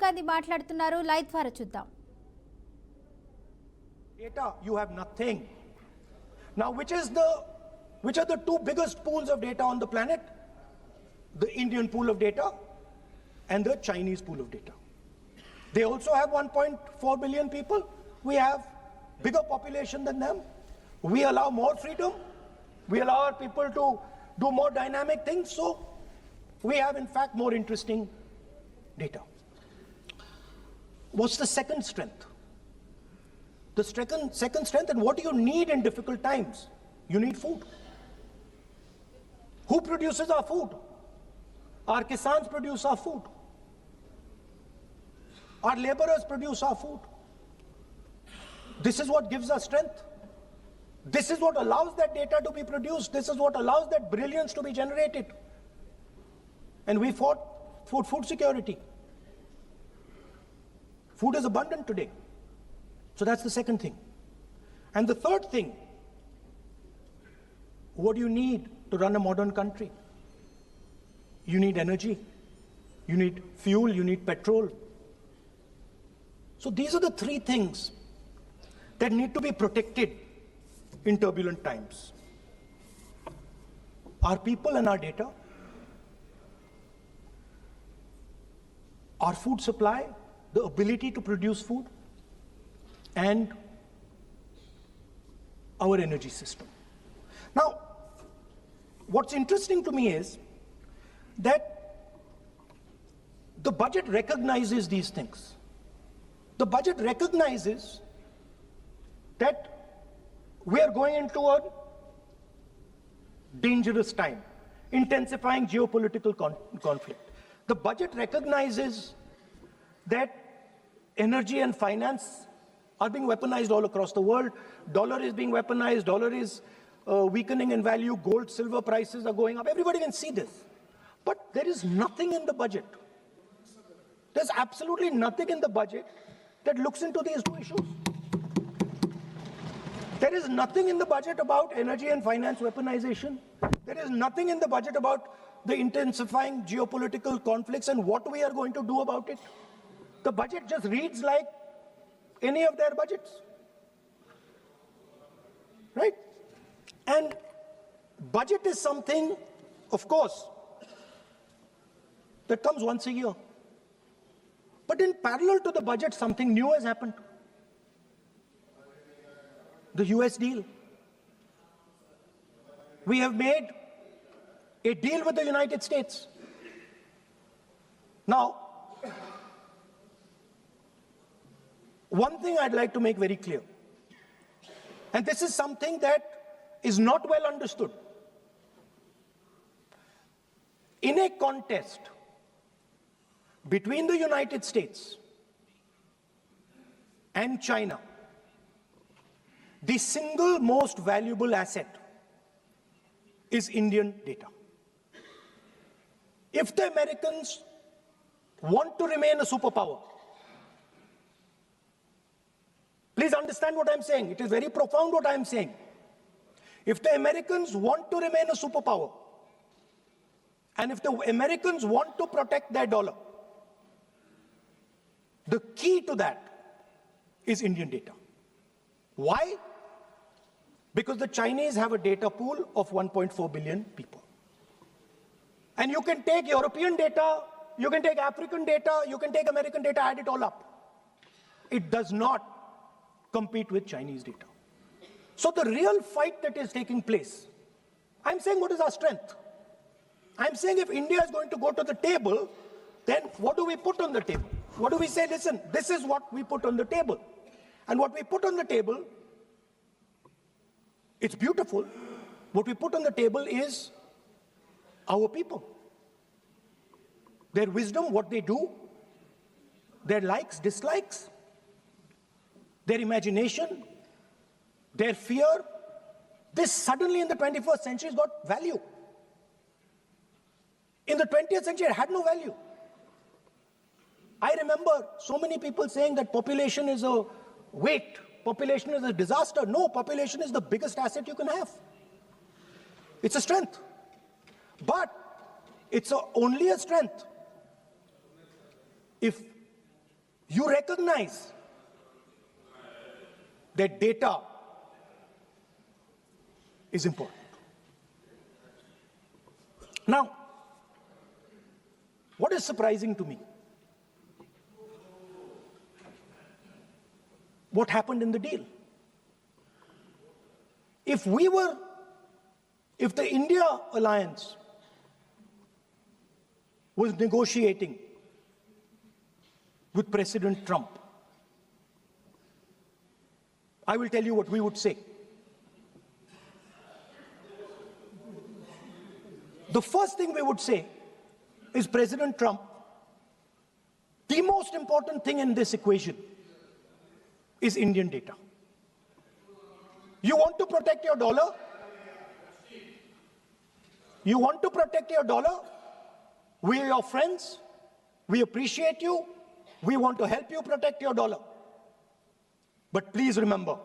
గాంధీ మాట్లాడుతున్నారు. లైవ్ ద్వారా చూద్దాం. Data, you have nothing. Now, which are the two biggest pools of data on the planet? The Indian pool of data and the Chinese pool of data. They also have 1.4 billion people. We have bigger population than them. We allow more freedom. We allow our people to do more dynamic things. So we have, in fact, more interesting data. What's the second strength? The second strength, and what do you need in difficult times? You need food. Who produces our food? Our kisans produce our food. Our laborers produce our food. This is what gives us strength. This is what allows that data to be produced. This is what allows that brilliance to be generated. And we fought for food security. Food is abundant today. So that's the second thing. And the third thing, what do you need to run a modern country? You need energy. You need fuel. You need petrol. So these are the three things that need to be protected in turbulent times. Our people and our data, our food supply, the ability to produce food, and our energy system. Now, what's interesting to me is that the budget recognizes these things. The budget recognizes that we are going into a dangerous time, intensifying geopolitical conflict. The budget recognizes that energy and finance are being weaponized all across the world. Dollar is being weaponized, dollar is weakening in value, gold, silver prices are going up. Everybody can see this. But there is nothing in the budget. There's absolutely nothing in the budget that looks into these two issues. There is nothing in the budget about energy and finance weaponization. There is nothing in the budget about the intensifying geopolitical conflicts and what we are going to do about it. The budget just reads like any of their budgets. Right? And budget is something, of course, that comes once a year. But in parallel to the budget, something new has happened. The US deal. We have made a deal with the United States. Now, one thing I'd like to make very clear, and this is something that is not well understood. In a contest between the United States and China, the single most valuable asset is Indian data. If the Americans want to remain a superpower, please understand what I'm saying. It is very profound what I'm saying. If the Americans want to remain a superpower, and if the Americans want to protect their dollar, the key to that is Indian data. Why? Because the Chinese have a data pool of 1.4 billion people. And you can take European data, you can take African data, you can take American data, add it all up. It does not compete with Chinese data. So the real fight that is taking place, I'm saying what is our strength? I'm saying if India is going to go to the table, then what do we put on the table? What do we say? Listen, this is what we put on the table. And what we put on the table, it's beautiful. What we put on the table is our people. Their wisdom, what they do, their likes, dislikes, their imagination, their fear. This suddenly in the 21st century has got value. In the 20th century, it had no value. I remember so many people saying that population is a weight, population is a disaster. No, population is the biggest asset you can have. It's a strength. But it's only a strength if you recognize that data is important. Now, what is surprising to me? What happened in the deal? If the India alliance was negotiating with President Trump, I will tell you what we would say. The first thing we would say is, President Trump, the most important thing in this equation is Indian data. You want to protect your dollar? You want to protect your dollar? We are your friends. We appreciate you. We want to help you protect your dollar. But please remember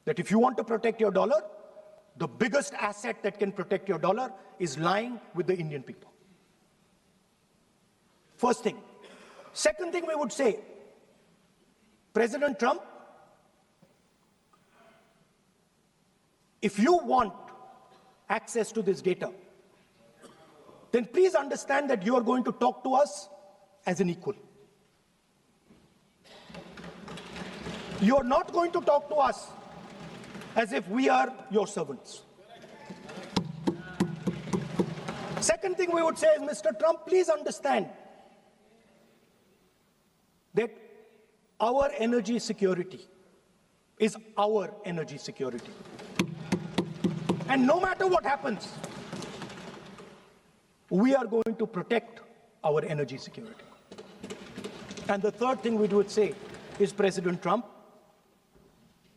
that if you want to protect your dollar, the biggest asset that can protect your dollar is lying with the Indian people. First thing. Second thing we would say, President Trump, if you want access to this data, then please understand that you are going to talk to us as an equal. You are not going to talk to us as if we are your servants. Second thing we would say is, Mr. Trump, please understand that our energy security is our energy security. And no matter what happens, we are going to protect our energy security. And the third thing we would say is, President Trump,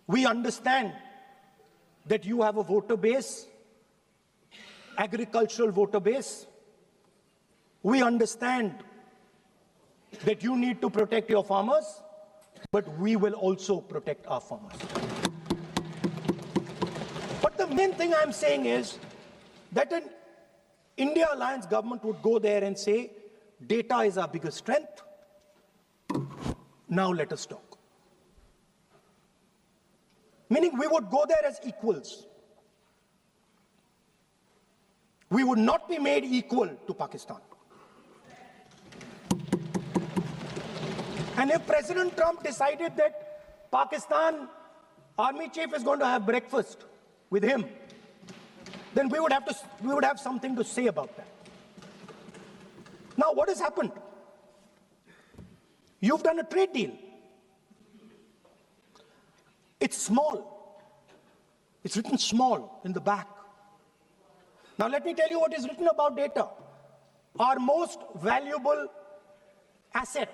we understand that you have a voter base, agricultural voter base. We understand that you need to protect your farmers, but we will also protect our farmers. But the main thing I'm saying is that an India alliance government would go there and say, data is our biggest strength. Now let us talk. Meaning we would go there as equals. We would not be made equal to Pakistan. And if President Trump decided that Pakistan army chief is going to have breakfast with him, then we would have something to say about that. Now, what has happened? You've done a trade deal. It's small. It's written small in the back. Now, let me tell you what is written about data. Our most valuable asset,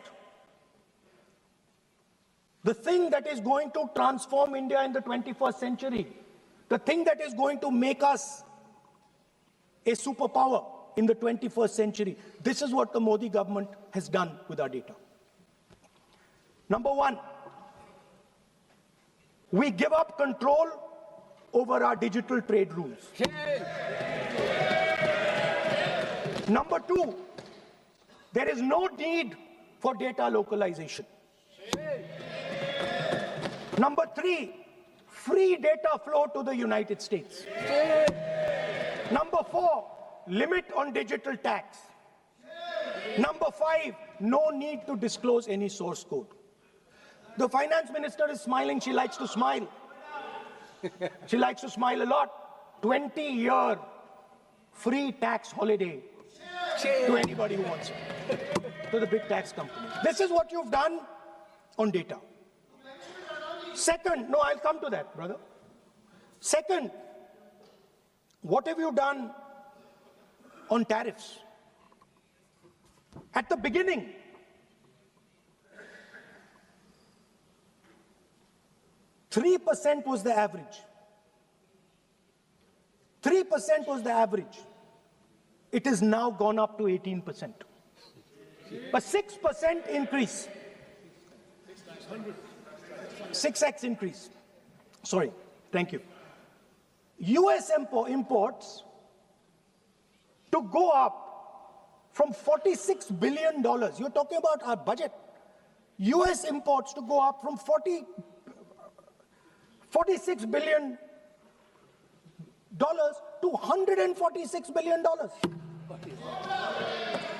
the thing that is going to transform India in the 21st century, the thing that is going to make us a superpower in the 21st century. This is what the Modi government has done with our data. Number one, we give up control over our digital trade rules. Number two, there is no need for data localization. Number three, free data flow to the United States. Number four, limit on digital tax. Number five, no need to disclose any source code. The finance minister is smiling. She likes to smile. She likes to smile a lot. 20-year free tax holiday to anybody who wants it, to the big tax companies. This is what you've done on data. Second, no, I'll come to that, brother. Second, what have you done on tariffs? At the beginning, $3% was the average. 3% was the average. It has now gone up to 18%. A 6% increase. 6x increase. Sorry, thank you. US imports to go up from $46 billion, you're talking about our budget, US imports to go up from $46 billion to $146 billion.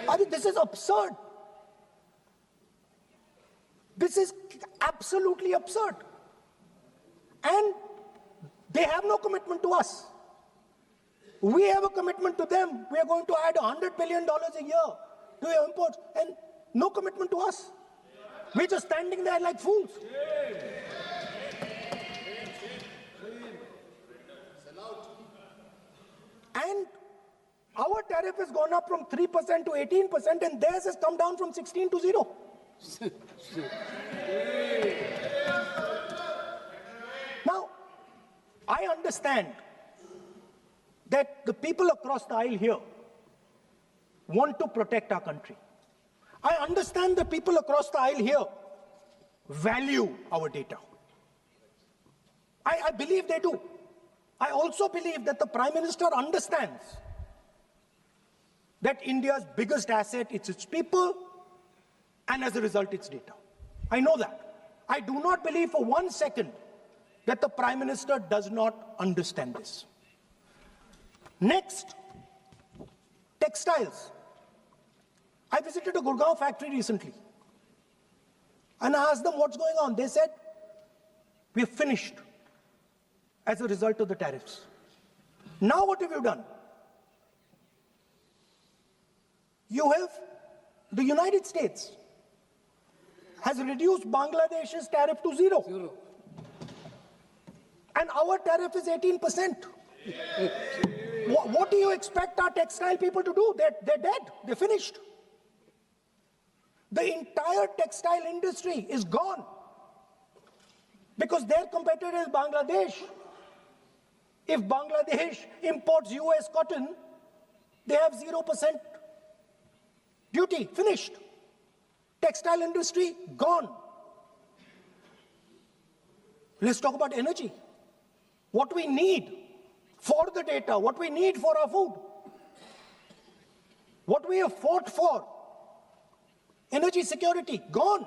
I mean, this is absurd. This is absolutely absurd. And they have no commitment to us. We have a commitment to them. We are going to add $100 billion a year to your imports, and no commitment to us. We're just standing there like fools. And our tariff has gone up from 3% to 18%, and theirs has come down from 16 to 0. Now, I understand that the people across the aisle here want to protect our country. I understand the people across the aisle here value our data. I believe they do. I also believe that the Prime Minister understands that India's biggest asset is its people, and as a result, its data. I know that. I do not believe for 1 second that the Prime Minister does not understand this. Next, textiles. I visited a Gurgaon factory recently, and I asked them what's going on. They said, we're finished as a result of the tariffs. Now what have you done? You have, the United States has reduced Bangladesh's tariff to 0. And our tariff is 18%. What do you expect our textile people to do? They're dead. They're finished. The entire textile industry is gone because their competitor is Bangladesh. If Bangladesh imports US cotton, they have 0% duty. Finished. Textile industry gone. Let's talk about energy. What we need for the data, what we need for our food, what we have fought for, energy security, gone.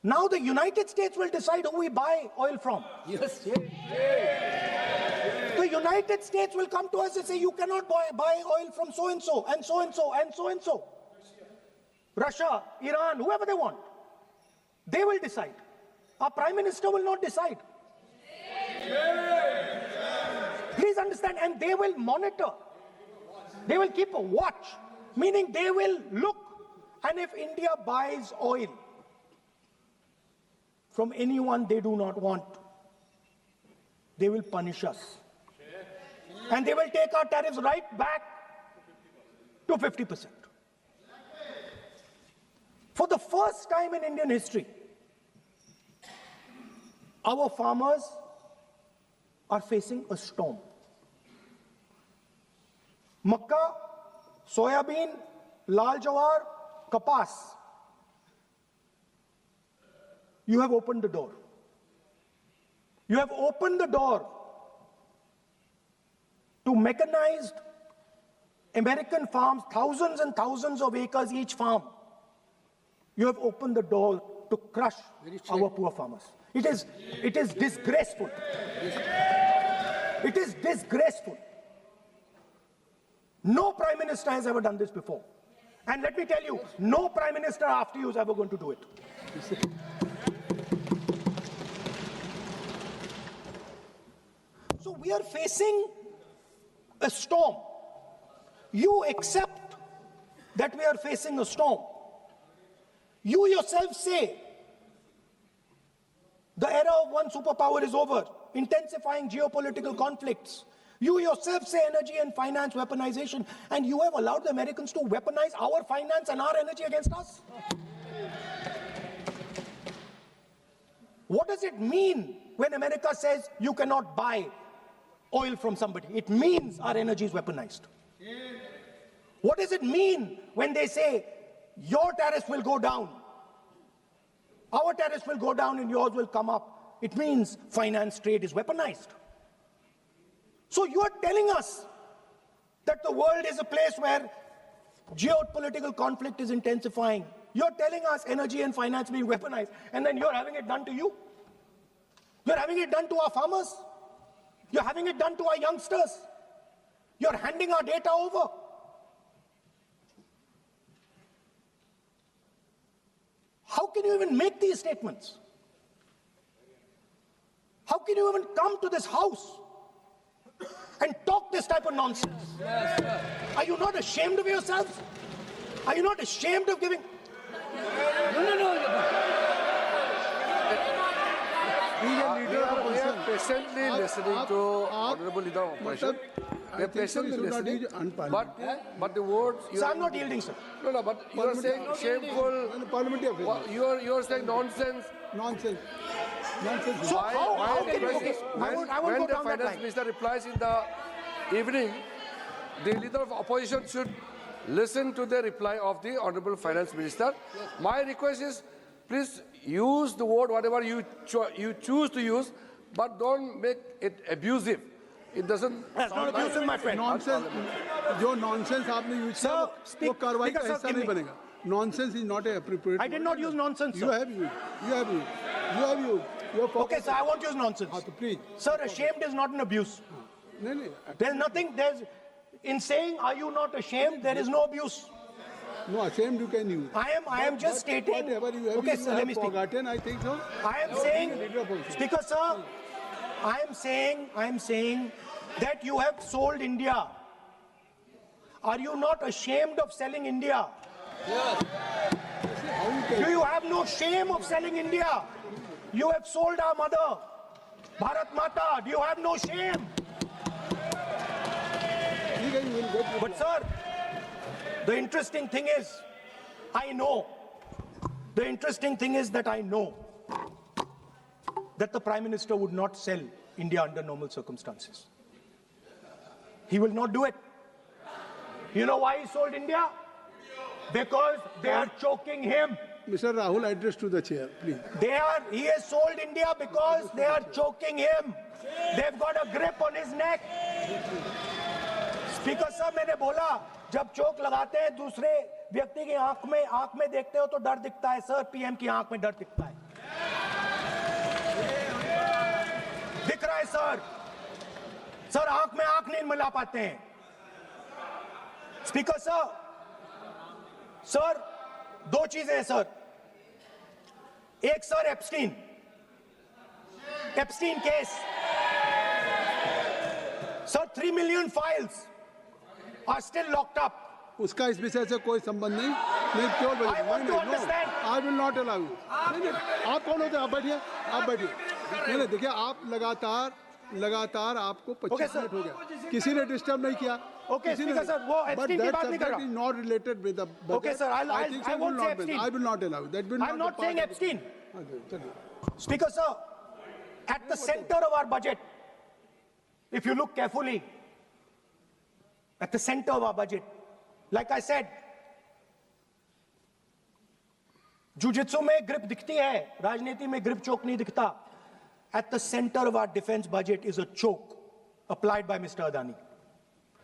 Now the United States will decide who we buy oil from. Yes. The United States will come to us and say, you cannot buy oil from so-and-so, and so-and-so, and so-and-so. Russia, Iran, whoever they want. They will decide. Our Prime Minister will not decide. Please understand, and they will monitor. They will keep a watch, meaning they will look, and if India buys oil from anyone they do not want, they will punish us. And they will take our tariffs right back to 50%. For the first time in Indian history, our farmers are facing a storm. Makkah, soybean, lal jawar, kapas. You have opened the door. You have opened the door to mechanized American farms, thousands and thousands of acres each farm. You have opened the door to crush our poor farmers. It is disgraceful. It is disgraceful. No Prime Minister has ever done this before. And let me tell you, no Prime Minister after you is ever going to do it. So we are facing a storm. You accept that we are facing a storm. You yourself say the era of one superpower is over, intensifying geopolitical conflicts. You yourself say energy and finance weaponization, and you have allowed the Americans to weaponize our finance and our energy against us. What does it mean when America says you cannot buy oil from somebody? It means our energy is weaponized. What does it mean when they say your tariffs will go down, our tariffs will go down and yours will come up? It means finance trade is weaponized. So you are telling us that the world is a place where Geopolitical conflict is intensifying. You're telling us energy and finance being weaponized, and then you're having it done to you. You're having it done to our farmers. You're having it done to our youngsters. You're handing our data over. How can you even make these statements? How can you even come to this house and talk this type of nonsense? Yes, are you not ashamed of yourselves? Are you not ashamed of giving? No. We are patiently listening to Honorable Leader of Opposition. We are patiently listening. But the words. So I'm not yielding, sir. No, but you are saying shameful. You are saying nonsense. Nonsense. So how can you? Okay, I won't When go the down that finance line. minister replies in the evening, the leader of opposition should listen to the reply of the honorable finance minister. My request is, please use the word whatever you choose to use, but don't make it abusive. It doesn't. That's not abusive, my friend. Nonsense. जो nonsense आपने use किया Sir, वो speak- कार्रवाई का speaker, sir, हिस्सा give नहीं me. बनेगा. Nonsense is not a appropriate. I did not use nonsense, You sir. have used. You have used. You have used. You have Okay, sir, I won't use nonsense. हाँ तो please. Sir, ashamed is not an abuse. नहीं. There's nothing, in saying, are you not ashamed, there is no abuse. No, ashamed you can use. I am just stating. Whatever you have, Okay, you sir, have let me speak. forgotten, I think so. I am saying, Speaker, sir, I am saying that you have sold India. Are you not ashamed of selling India? How you can? Do you have no shame of selling India? You have sold our mother, Bharat Mata. Do you have no shame? ठीक है, you will get. But sir, the interesting thing is, I know that the Prime Minister would not sell India under normal circumstances. He will not do it. You know why he sold India? Because they are choking him. Mr. Rahul, address to the chair, please. He has sold India because they are choking him. They've got a grip on his neck. Speaker साहब, मैंने बोला जब चोक लगाते हैं दूसरे व्यक्ति की आंख में देखते हो तो डर दिखता है सर. पीएम की आंख में डर दिखता है. दिख रहा है सर आंख में आंख नहीं मिला पाते हैं. स्पीकर सर दो चीजें हैं सर. एक sir Epstein case. Sir, 3 million files are still locked up. उसका इस विषय से कोई संबंध नहीं. नहीं क्यों बोले? I want to understand. I will not allow you. नहीं, आप कौन होते हैं? आप बैठिए. नहीं, देखिए आप लगातार आपको 25 मिनट हो गया. किसी ने डिस्टर्ब नहीं किया. Okay, Speaker sir, वो Epstein की बात नहीं कर रहा. is not related with the budget. Okay, sir, I won't say Epstein. I will not allow you. That will I'm not saying part of it. Epstein. चलिए. Speaker sir, at the center of our budget, if you look carefully, at the center of our budget, like I said, jujitsu में grip दिखती है, राजनीति में grip choke नहीं दिखता. At the center of our defense budget is a choke applied by Mr. Adani.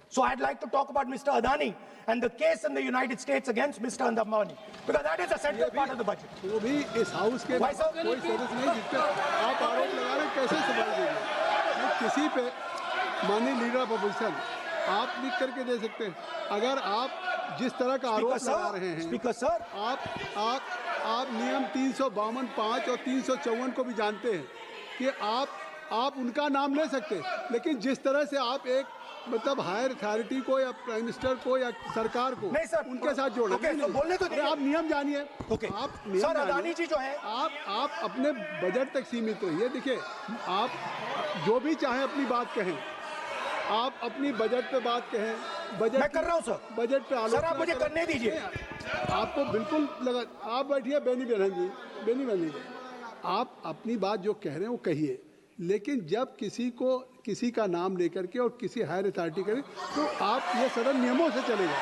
So I'd like to talk about Mr. Adani and the case in the United States against Mr. Adani, because that is a central part of the budget. वो भी इस house के Why, sir? कोई सदस्य नहीं जिस पे आप आरोप लगा रहे हैं, कैसे सवाल देंगे? वो किसी पे माननीय लीडर ऑफ अपोजिशन आप लिख करके दे सकते हैं. अगर आप जिस तरह का आरोप लगा रहे हैं, Speaker sir, आप नियम 352, 5 और 354 को भी जानते हैं कि आप उनका नाम ले सकते हैं, लेकिन जिस तरह से आप एक मतलब हायर अथॉरिटी को या प्राइम मिनिस्टर को या सरकार को नहीं सर, उनके साथ जोड़े. ओके, तो बोलने तो अरे दीजिए. आप नियम जानिए. ओके. आप नियम सर, जानिए. अदानी जी जो हैं, आप अपने बजट तक सीमित रहिए. देखिए आप जो भी चाहें अपनी बात कहें. आप अपनी बजट पे बात कहें. बजट मैं कर रहा हूं सर. बजट पे आलोचना सर, आप मुझे करें. करने दीजिए. आपको बिल्कुल लगा. आप बैठिए बेनी बहन जी. आप अपनी बात जो कह रहे हैं वो कहिए, लेकिन जब किसी का नाम लेकर के और किसी हायर अथॉरिटी करें तो आप ये सदन नियमों से चलेगा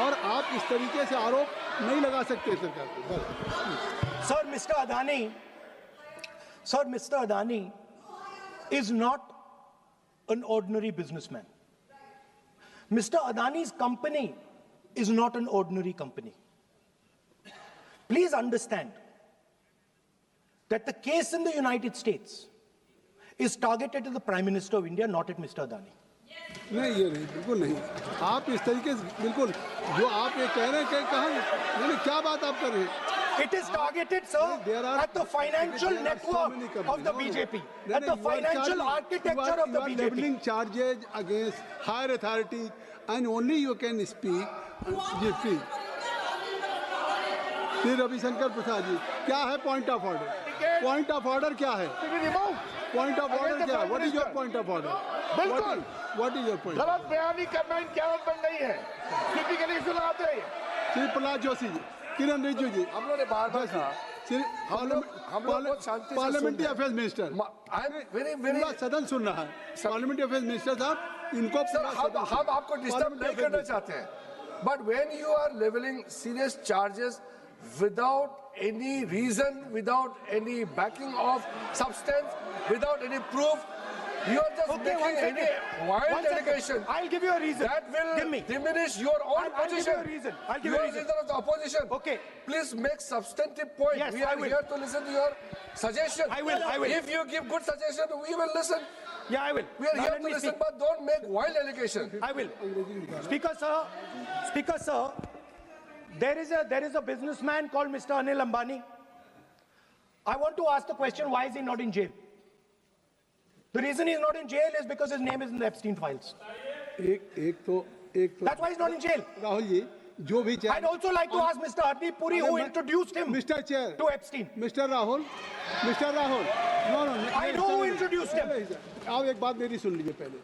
और आप इस तरीके से आरोप नहीं लगा सकते सरकार को. Sir, Mr. Adani is not an ordinary businessman. Mr. Adani's company is not an ordinary company. Please understand that the case in the United States is targeted at the Prime Minister of India, not at Mr. Adani. नहीं, ये नहीं, बिल्कुल नहीं। आप इस तरीके से बिल्कुल जो आप ये कह रहे हैं कि कहाँ नहीं, क्या बात आप कर रहे हैं? It is targeted, sir, at the financial network of the BJP, at the financial architecture of the You are BJP. leveling charges against higher authorities, and only you can speak. Ji, please. Shri Ravishankar प्रसाद जी, क्या है point of order? Point of order क्या है? Point of order क्या है? What is your point of order? बिल्कुल। What is your point? गलत बयानी करना इनकी आदत बन गई है। टिपिकली सुनाते हैं। श्री प्रहलाद जोशी जी, किरण रिजिजू जी, हम लोगों ने बार-बार कहा, श्री हम लोग बहुत शांति से पार्लियामेंट्री सुन रहे हैं। Affairs minister, I am very पूरा सदन सुन रहा है। पार्लियामेंट्री अफेयर्स मिनिस्टर साहब, इनको सर, पूरा सदन हम आपको डिस्टर्ब नहीं करना चाहते हैं, but when you are levelling serious charges without any reason, without any backing of substance, without any proof, you are just Okay, one making any second. wild One second. allegation. I'll give you a reason. That will Give me. diminish your own I'll give position. you a reason. I'll give you you a are reason. leader of the opposition. Okay. Please make substantive point. Yes, we I are will. here to listen to your suggestion. I will. If you give good suggestion, we will listen. Yeah, I will. We are Now here let to me listen, speak. but don't make wild allegation. I will. Speaker, sir, there is a businessman called Mr. Anil Ambani. I want to ask the question, why is he not in jail? The reason he's not in jail is because his name is in the Epstein files. एक तो That's why he's not in jail. Rahul ji, जो भी I'd also like to ask Mr. Hardeep Puri, who introduced him mister chair, to Epstein. Mister Rahul, no, I know who introduced him. आप एक बात मेरी सुन लीजिए पहले,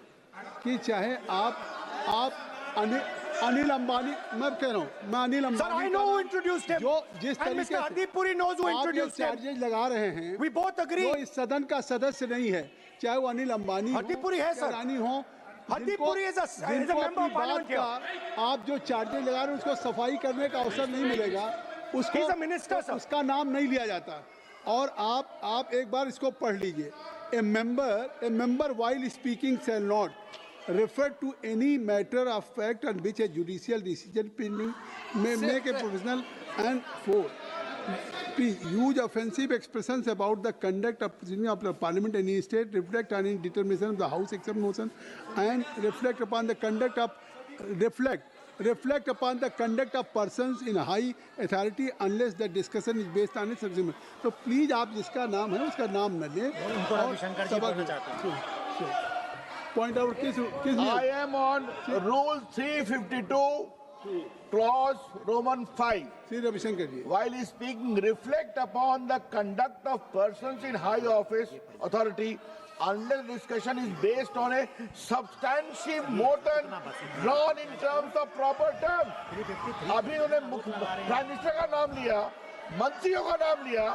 कि चाहे आप अनिल अंबानी, मैं कह रहा हूँ, मैं Anil Ambani, Sir, I know who introduced him. जो जिस And तरीके Mr. से Hardeep Puri knows who आप ये introduced him. चार्जेज लगा रहे हैं, We both agree. जो इस सदन का सदस्य नहीं है, चाहे वो अनिल अंबानी हो, हरदीप पुरी है, या सर। रानी हो, हरदीप जिनको- पुरी is a जिनको member अपनी of parliament बात का आप जो चार्जेज लगा रहे हैं उसको सफाई करने का अवसर नहीं मिलेगा, उसको He's a minister, sir. उसका नाम नहीं लिया जाता। और आप एक बार इसको पढ़ लीजिए, a member while speaking shall not refer to any matter of fact on which a judicial decision pending may make a provisional and for use offensive expressions about the conduct of proceeding of the parliament in any state, reflect on any determination of the house except motion, and reflect upon the conduct of persons in high authority unless the discussion is based on a subject. तो please आप जिसका नाम है उसका नाम न लें। Point out किस I am on Rule 352, Clause Roman 5. Shri Ravishankar ji, While speaking, reflect upon the conduct of persons in high office authority unless discussion is based on a substantive motion drawn in terms of proper terms. अभी उन्होंने prime minister का नाम लिया, मंत्रियों का नाम लिया.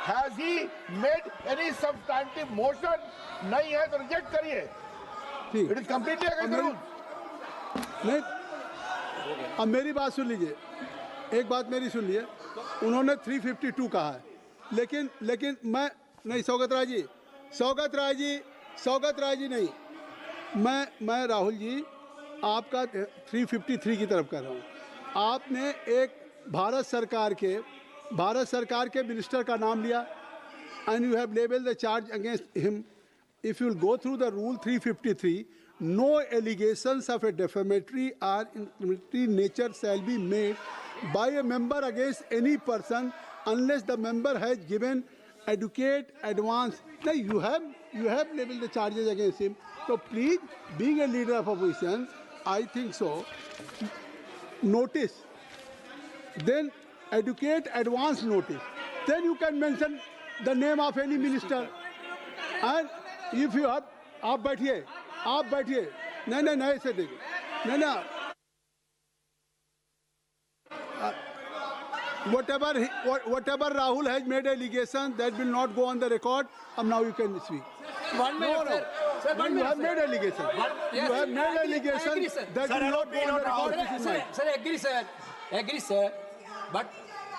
Has he made any substantive motion? नहीं है तो रिजेक्ट करिए. ठीक, It is completely against the rule. नहीं, अब मेरी बात सुन लीजिए, एक बात मेरी सुन लीजिए, उन्होंने 352 कहा है, लेकिन मैं नहीं, सौगत राय जी नहीं, मैं राहुल जी आपका 353 की तरफ कर रहा हूँ। आपने एक भारत सरकार के मिनिस्टर का नाम लिया, and you have labeled the charge against him. If you will go through the rule 353, no allegations of a defamatory or incriminatory nature shall be made by a member against any person unless the member has given adequate advance. Now you have labeled the charges against him. So please, being a leader of opposition, I think so. Notice, then adequate advance notice. Then you can mention the name of any minister. And if you have, आप बैठिए, नहीं ऐसे देखिए, नहीं, whatever Rahul has made allegation, that will not go on the record. And now you can speak. 1 minute, sir. Sir, 1 You minute, have sir. made allegation. Yes, You have made I agree, allegation sir. that Sir, will not go on the record. This is mine. Sir, agree, sir.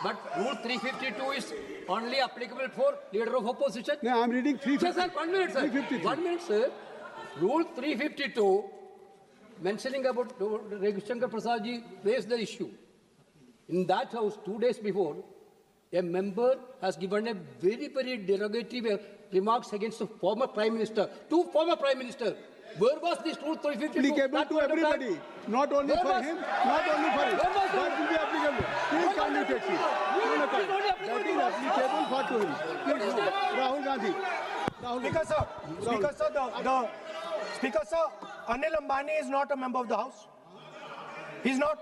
But Rule 352 is only applicable for leader of opposition. No, I am reading 350. Sir, 1 minute, sir. 353. 1 minute, sir. Rule 352 mentioning about Ravi Shankar Prasad ji raised the issue. In that house, 2 days before, a member has given a very, very derogatory remarks against the former Prime Minister, two former Prime Ministers. Where was this Rule 352? Applicable to everybody, not only for him, not only for him. That will be applicable. Please kindly take it. That is applicable for to him. Please, no. Rahul Gandhi. Speaker sir, Speaker sir, Anil Ambani is not a member of the House. He's not.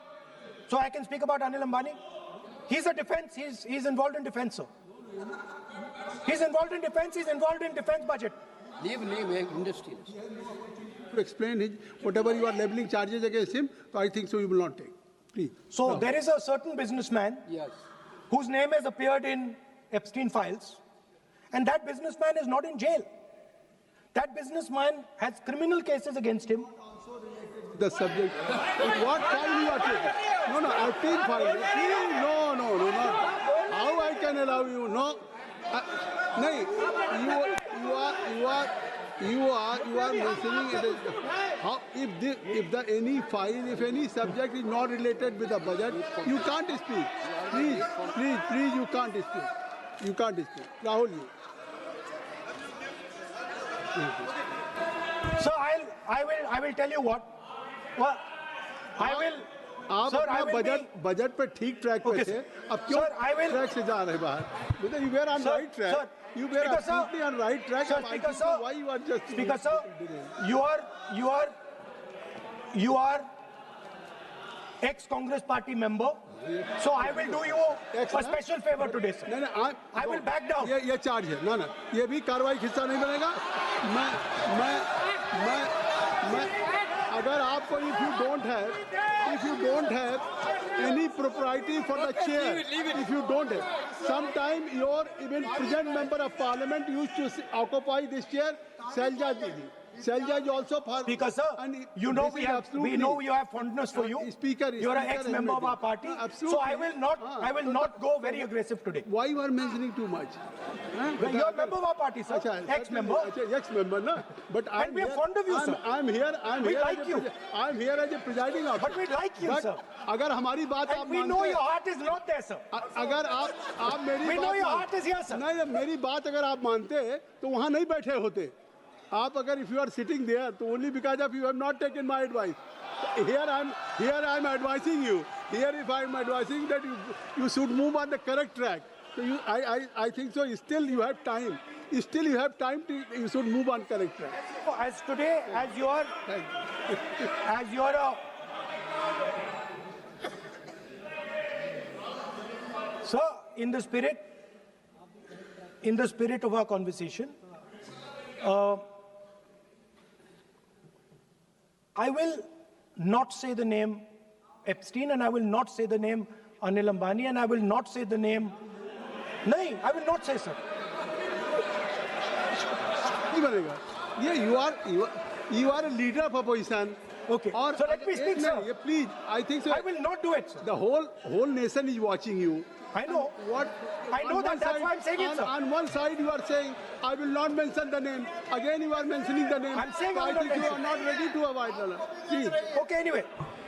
So I can speak about Anil Ambani. He's a defense. He's involved in defense, sir. He's involved in defense. He's involved in defense budget. Leave industry. To explain his whatever you are leveling charges against him, so I think so you will not take. Please. So there is a certain businessman Yes. whose name has appeared in Epstein files, and that businessman is not in jail. That businessman has criminal cases against him. The subject. What file you are taking? No, Epstein file. No, not. How I can allow you? No. No, you are mentioning it is, how if any subject is not related with the budget, you can't speak. Please, you can't speak. You can't speak. Rahul, you. So I will tell you what. Well, I will. आप Sir, I अपना will be- budget पर ठीक track पे Okay, थे, sir. अब क्यों Sir, I will- track से जा रहे बाहर? मतलब you were on Sir, right track. sir, You were Speaker, sir. absolutely on right track. Sir, I Speaker, think sir. why you are just Speaker sir, you are ex-Congress party member. So I will do you a special favor today, sir. नहीं, I will back down. ये charge है ना ये भी कार्रवाई का हिस्सा नहीं बनेगा मैं अगर आपको if you don't have any propriety for the chair, if you don't have, sometime your even present member of parliament used to occupy this chair, Selja Didi. Selja is also for Speaker sir, and you know this we is have absolutely- fondness for you. Speaker, You're an Speaker ex-member of our admitted. party. Absolutely. So I will not go very aggressive today. Why you are mentioning too much? You're a member of our party, sir. Ex-member. Ex-member, no. But And we are fond of you, sir. I'm here. We like you. I'm here as a presiding officer. But we like you, But sir. अगर हमारी बात आप And we know your heart is not there, sir. अगर आप मेरी We know बात your heart is here, sir. नहीं मेरी बात अगर आप मानते तो वहाँ नहीं बैठे होते आप अगर if you are sitting there तो only because of you have not taken my advice. Here I'm advising you. Here if I'm advising that you should move on the correct track. So I think so. Still you have time. Still you have time to you should move on correct track. As today, as you're a sir, in the spirit of our conversation, I will not say the name Epstein, and I will not say the name Anil Ambani, and I will not say the name. No, I will not say, sir. नहीं बनेगा ये you are a leader of opposition. Okay. और So let me speak, एक sir. Minute, please, I think so. I will not do it, sir. The whole nation is watching you. I know. What? I know on that. one That's side- why I'm saying it, sir. On one side, you are saying, I will not mention the name. Again, you are mentioning the name. I'm saying So I will I think not you are mention. not ready to avoid the Please. Okay, anyway.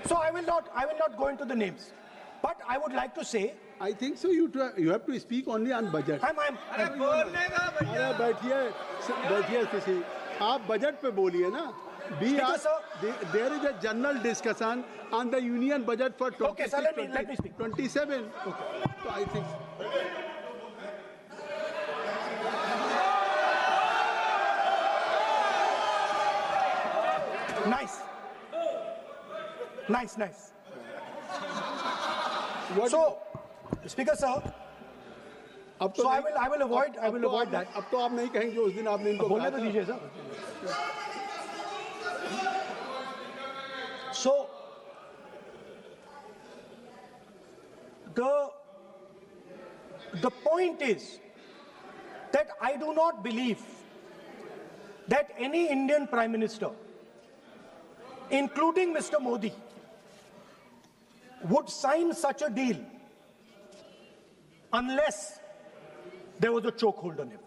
So I will not go into the names. But I would like to say, I think so. You have to speak only on budget. I'm अरे बैठिए किसी आप budget पे बोलिए ना. Speaker, sir. There is a general discussion on the union budget for 26, Okay, sir, let me speak. 27. Okay. So I think. nice. What So, Speaker, sir, अब so I नहीं- will avoid that. अब तो आप नहीं कहेंगे उस दिन आपने इनको बोलने कहा तो था. दीजिए, sir. So, the point is that I do not believe that any Indian Prime Minister, including Mr. Modi, would sign such a deal unless there was a chokehold on him.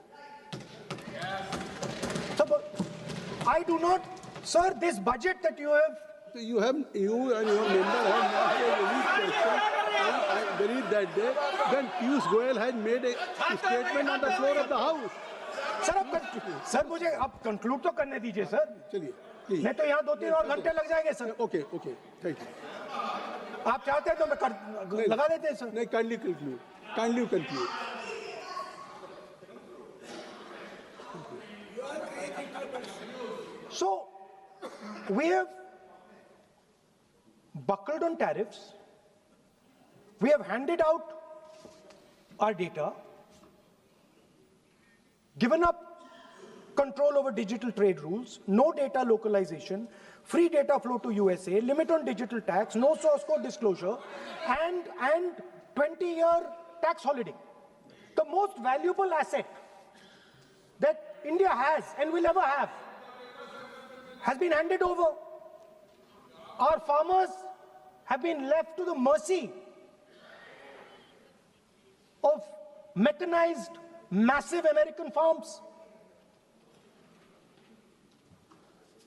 So, but I do not, sir, this budget that you have you and your member have not raised any question and I believe that day when Piyush Goyal has made a statement on the floor of the house. Sir मुझे अब conclude तो करने दीजिए sir. चलिए please. नहीं तो यहाँ 2-3 और घंटे लग जाएंगे sir. Okay okay thank you. आप चाहते हैं तो मैं लगा देते हैं सर। नहीं kindly conclude So we have buckled on tariffs. We have handed out our data, given up control over digital trade rules, no data localization, free data flow to USA, limit on digital tax, no source code disclosure, and 20-year tax holiday. The most valuable asset that India has and will ever have has been handed over. Our farmers have been left to the mercy of mechanized, massive American farms.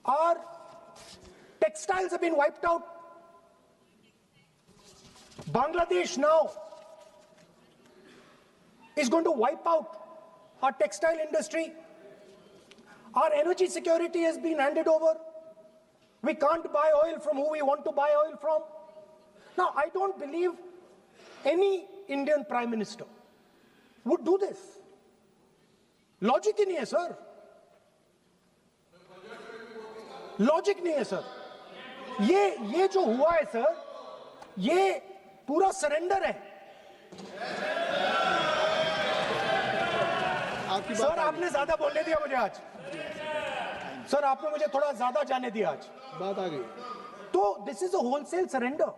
Our textiles have been wiped out. Bangladesh now is going to wipe out our textile industry. Our energy security has been handed over. We can't buy oil from who we want to buy oil from. Now, I don't believe any Indian Prime Minister would do this. Logic ही नहीं है sir. Logic नहीं है sir. ये जो हुआ है sir, ये पूरा सरेंडर है. सर आपने ज्यादा बोलने दिया मुझे आज. सर आपने मुझे थोड़ा ज्यादा जाने दिया आज. बात आ गई. तो this is a wholesale surrender.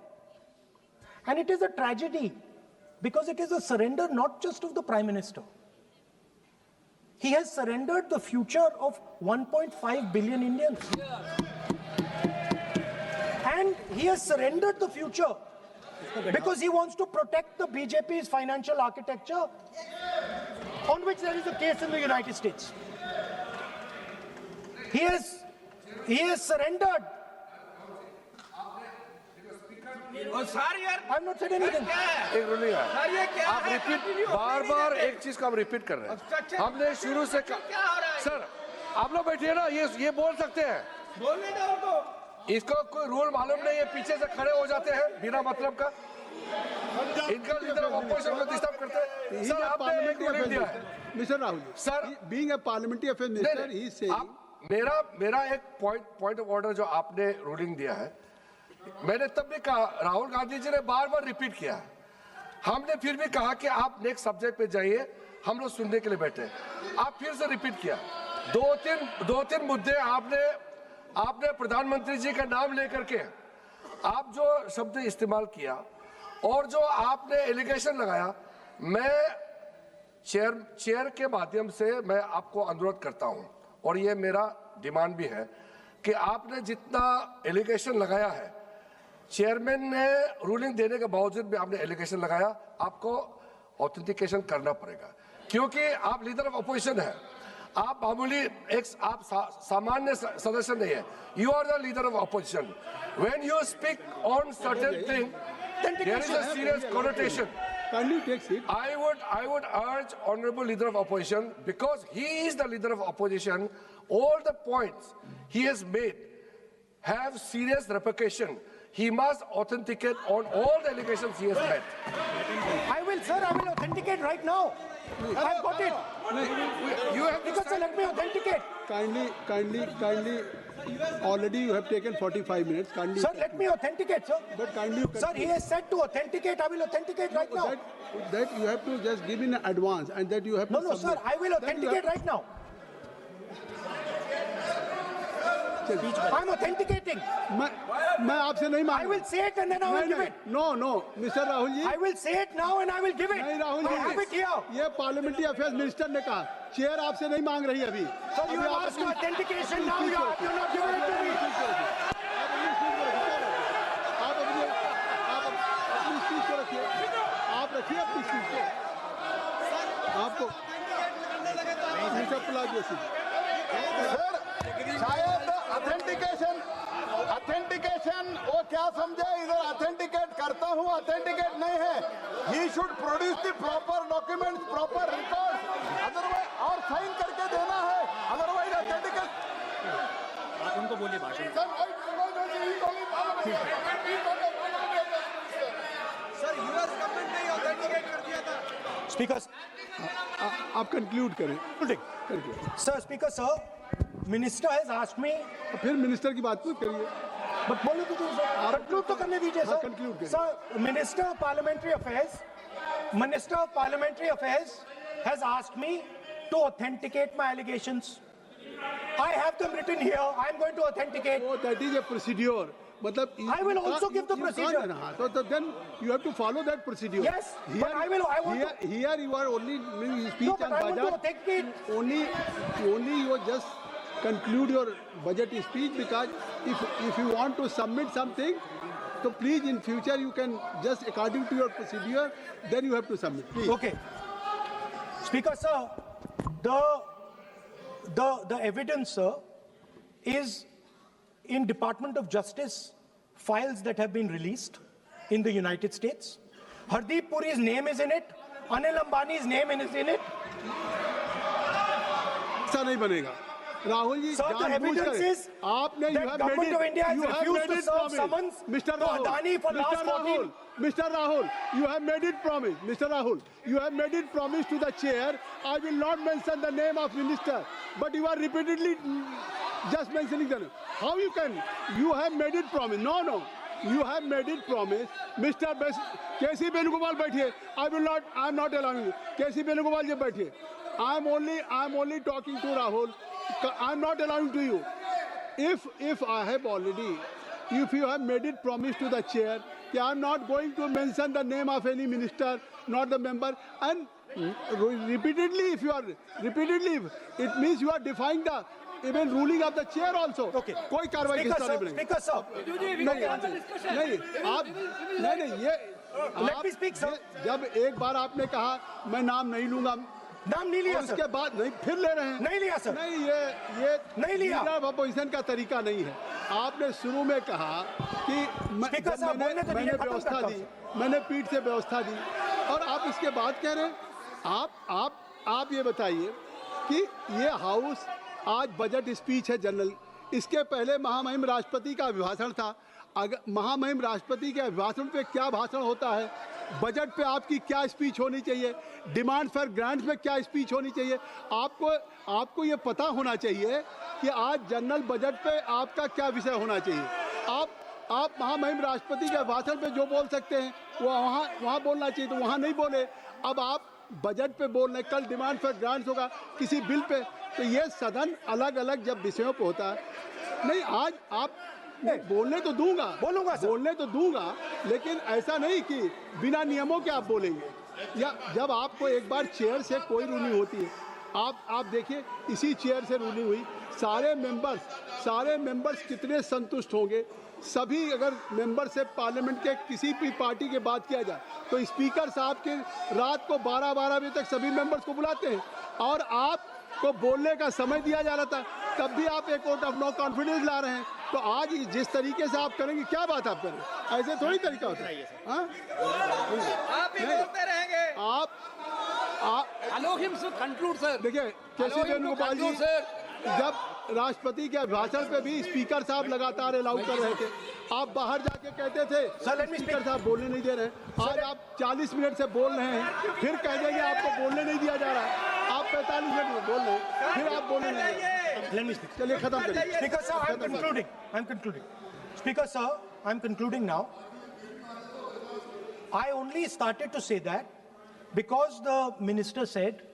And it is a tragedy because it is a surrender not just of the Prime Minister. He has surrendered the future of 1.5 billion Indians. And he has surrendered the future because he wants to protect the BJP's financial architecture on which there is a case in the United States. He has surrendered. I'm not said anything. एक ruling है. आप repeat बार-बार एक चीज को हम repeat कर रहे हैं. हमने शुरू से सर आप लोग बैठिए ना, ये बोल सकते हैं. बोलने दो उनको. इसको कोई रूल मालूम नहीं है, पीछे से खड़े हो जाते हैं बिना मतलब का. इनका लीडर ऑपोजिशन को डिस्टर्ब करते हैं. सर आपने एक रूलिंग दिया है. Mister Rahul sir being a parliamentary affair minister he is saying मेरा एक पॉइंट ऑफ ऑर्डर जो आपने रूलिंग दिया है, मैंने तब भी कहा, राहुल गांधी जी ने बार-बार रिपीट किया. हमने फिर भी कहा कि आप नेक्स्ट सब्जेक्ट पे जाइए, हम लोग सुनने के लिए बैठे. आप फिर से रिपीट किया. दो तीन मुद्दे आपने प्रधानमंत्री जी का नाम लेकर के आप जो शब्द इस्तेमाल किया और जो आपने एलिगेशन लगाया, मैं चेयर के माध्यम से मैं आपको अनुरोध करता हूं और ये मेरा डिमांड भी है कि आपने जितना एलिगेशन लगाया है, चेयरमैन ने रूलिंग देने के बावजूद भी आपने एलिगेशन लगाया, आपको ऑथेंटिकेशन करना पड़ेगा क्योंकि आप लीडर ऑफ अपोजिशन है. आप मामूली आप सामान्य सदस्य नहीं है. You are the leader of opposition. When you speak on certain thing, there is a serious connotation. I would urge Honorable Leader of Opposition, because he is the Leader of Opposition, all the points he has made have serious repercussion. He must authenticate on all the allegations he has made. I will authenticate right now. I've got it. You have because sir, let me authenticate. Kindly. Already you have taken 45 minutes. Kindly. Sir, let me authenticate, sir. But kindly. Sir, he has said to authenticate. I will authenticate right now. That you have to just give in advance, and that you have to. No, sir. I will authenticate right now. I'm authenticating. मैं आपसे नहीं मांग. I will say it and then I will give it. No, Mr. Rahul ji. I will say it now and I will give it. नहीं Rahul ji. I have it here. ये parliamentary affairs minister ने कहा, chair आपसे नहीं मांग रही अभी. So you have asked for authentication now. You are not giving it to me. आप अपनी स्पीच को रखिए. आप रखिए अपनी स्पीच को. आपको मिस्टर पलाजियो शायद ऑथेंटिकेशन क्या समझे, इधर ऑथेंटिकेट करता हूँ, ऑथेंटिकेट नहीं है। He should produce the proper documents, proper record, otherwise और साइन करके देना है, अदरवाइज ऑथेंटिकेट। आप उनको बोलिए भाषण। सर यूएस गवर्नमेंट ने ऑथेंटिकेट कर दिया था। Speaker, आप कंक्लूड करें। sir, Speaker, sir, Minister has asked me. फिर मिनिस्टर की बात मत करिए। But बोलो तो सर, conclude तो करने दीजिए हाँ, सर। conclude करिए। Sir, Minister of Parliamentary Affairs has asked me to authenticate my allegations. I have them written here. I am going to authenticate. Oh, that is a procedure. मतलब I will also give the you can't- procedure. हाँ, तो then you have to follow that procedure. Yes, but I want to- Here you are only speech No, but on I want to budget. authenticate. Only you just conclude your budget speech, because if you want to submit something, so please in future you can just according to your procedure, then you have to submit. Please. Okay. Speaker, sir, the evidence, sir, is in Department of Justice files that have been released in the United States. Hardeep Puri's name is in it. Anil Ambani's name is in it. ऐसा नहीं बनेगा Rahul ji. Sir, the जानबूझकर evidence is आपने that government of India has refused to serve summons Mr. to Adani for last 14. Mr. Rahul, you have made it promise. Mr. Rahul, you have made it promise to the chair. I will not mention the name of minister, but you are repeatedly just mentioning the name. How you can? You have made it promise. No. You have made it promise. Mr. K.C. Venugopal बैठिए. I am not allowing you. K.C. Venugopal जी बैठिए. I am only talking to Rahul. I am not allowing to you. If you have made it promise to the chair, I am not going to mention the name of any minister, not the member, and repeatedly, it means you are defying the even ruling of the chair also. Okay. कोई कार्रवाई किस तरह नहीं Speaker, sir. नहीं ये Let me speak, sir. जब एक बार आपने कहा मैं नाम नहीं लूंगा, नाम नहीं लिया, और sir. उसके बाद नहीं फिर ले रहे हैं। नहीं लिया, sir. नहीं ये नहीं लिया। लीडर ऑफ अपोजिशन का तरीका नहीं है। आपने शुरू में कहा कि Speaker, जब साहब, बोलने तो मैंने दीजिए, खत्म व्यवस्था करता दी, हूं, मैंने पीठ से व्यवस्था दी, और आप इसके बाद कह रहे हैं। आप ये बताइए कि ये हाउस आज बजट स्पीच है जनरल, इसके पहले महामहिम राष्ट्रपति का अभिभाषण था। अगर महामहिम राष्ट्रपति के अभिभाषण पे क्या भाषण होता है, बजट पे आपकी क्या स्पीच होनी चाहिए, डिमांड फॉर ग्रांट्स में क्या स्पीच होनी चाहिए, आपको ये पता होना चाहिए कि आज जनरल बजट पे आपका क्या विषय होना चाहिए। आप महामहिम राष्ट्रपति के भाषण पे जो बोल सकते हैं वो वहाँ बोलना चाहिए, तो वहाँ नहीं बोले। अब आप बजट पे बोल रहे, कल डिमांड फॉर ग्रांट्स होगा किसी बिल पे, तो ये सदन अलग अलग जब विषयों पे होता है। नहीं, आज आप बोलने तो दूंगा, बोलने तो दूंगा, लेकिन ऐसा नहीं कि बिना नियमों के आप बोलेंगे। या जब आपको एक बार चेयर से कोई रूलिंग होती है, आप देखिए इसी चेयर से रूलिंग हुई, सारे मेंबर्स कितने संतुष्ट होंगे। सभी अगर मेंबर से पार्लियामेंट के किसी भी पार्टी की बात किया जाए तो स्पीकर साहब के रात को 12-12 बजे तक सभी मेंबर्स को बुलाते हैं, और आपको बोलने का समय दिया जा रहा था, तब भी आप एक वोट ऑफ नो कॉन्फिडेंस ला रहे हैं। तो आज जिस तरीके से आप करेंगे, क्या बात आप करें, ऐसे थोड़ी तरीका होता है। हाँ? आप ही बोलते रहेंगे। Allow him to conclude, sir. देखिए केसी वेणुगोपाल जी जब राष्ट्रपति के भाषण पे भी स्पीकर साहब लगातार अलाउ कर रहे थे, आप बाहर जाके कहते थे स्पीकर साहब बोलने नहीं दे रहे। आज आप 40 मिनट से बोल रहे हैं, फिर कह देंगे आपको बोलने नहीं दिया जा रहा है। आप 45 मिनट में बोल रहे हैं, फिर आप बोलने नहीं दे रहे। Let me speak. चलिए खत्म करिए। Speaker, sir, I'm concluding. Speaker, sir, I'm concluding now. I only started to say that because the minister said